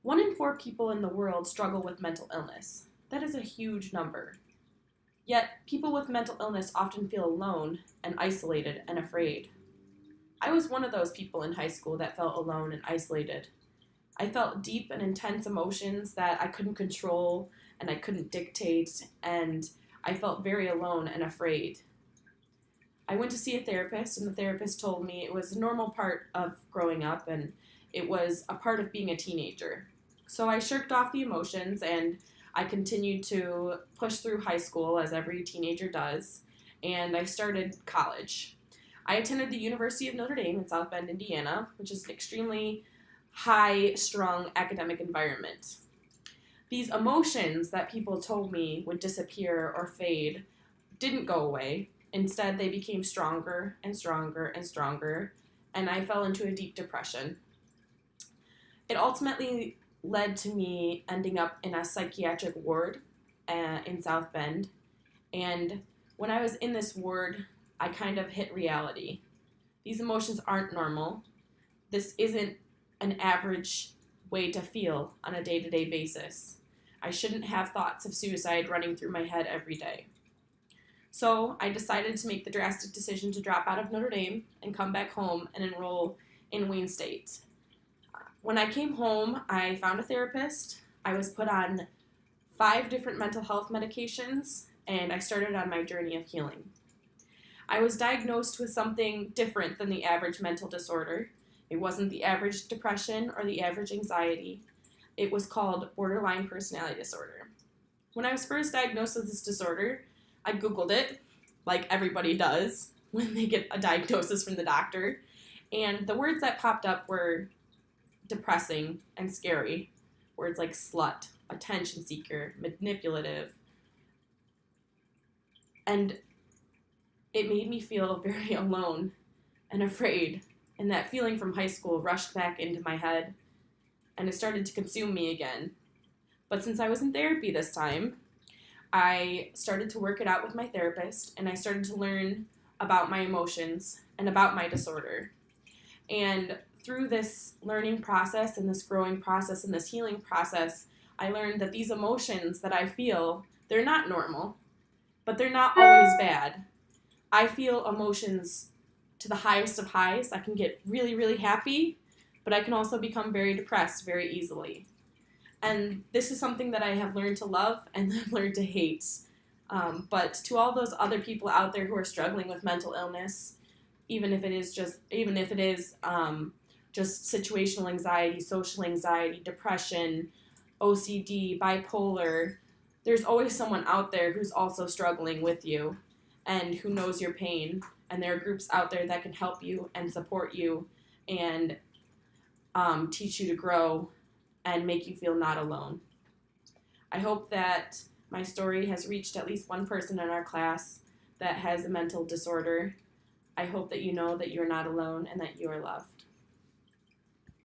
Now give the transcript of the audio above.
One in four people in the world struggle with mental illness. That is a huge number. Yet, people with mental illness often feel alone and isolated and afraid. I was one of those people in high school that felt alone and isolated. I felt deep and intense emotions that I couldn't control and I couldn't dictate, and I felt very alone and afraid. I went to see a therapist, and the therapist told me it was a normal part of growing up and it was a part of being a teenager. So I shirked off the emotions and I continued to push through high school as every teenager does, and I started college. I attended the University of Notre Dame in South Bend, Indiana, which is an extremely high strung academic environment. These emotions that people told me would disappear or fade didn't go away. Instead, they became stronger and stronger and stronger, and I fell into a deep depression. It ultimately led to me ending up in a psychiatric ward in South Bend. And when I was in this ward, I kind of hit reality. These emotions aren't normal. This isn't an average way to feel on a day to day basis. I shouldn't have thoughts of suicide running through my head every day. So I decided to make the drastic decision to drop out of Notre Dame and come back home and enroll in Wayne State. When I came home, I found a therapist. I was put on 5 different mental health medications, and I started on my journey of healing. I was diagnosed with something different than the average mental disorder. It wasn't the average depression or the average anxiety. It was called borderline personality disorder. When I was first diagnosed with this disorder, I Googled it, like everybody does when they get a diagnosis from the doctor, and the words that popped up were depressing and scary. Words like slut, attention seeker, manipulative, and it made me feel very alone and afraid, and that feeling from high school rushed back into my head, and it started to consume me again. But since I was in therapy this time, I started to work it out with my therapist, and I started to learn about my emotions and about my disorder. And through this learning process and this growing process and this healing process, I learned that these emotions that I feel, they're not normal, but they're not always bad. I feel emotions to the highest of highs. I can get really, really happy, but I can also become very depressed very easily. And this is something that I have learned to love and learned to hate. But to all those other people out there who are struggling with mental illness, even if it is just situational anxiety, social anxiety, depression, OCD, bipolar, there's always someone out there who's also struggling with you and who knows your pain. And there are groups out there that can help you and support you and teach you to grow and make you feel not alone. I hope that my story has reached at least one person in our class that has a mental disorder. I hope that you know that you're not alone and that you are loved.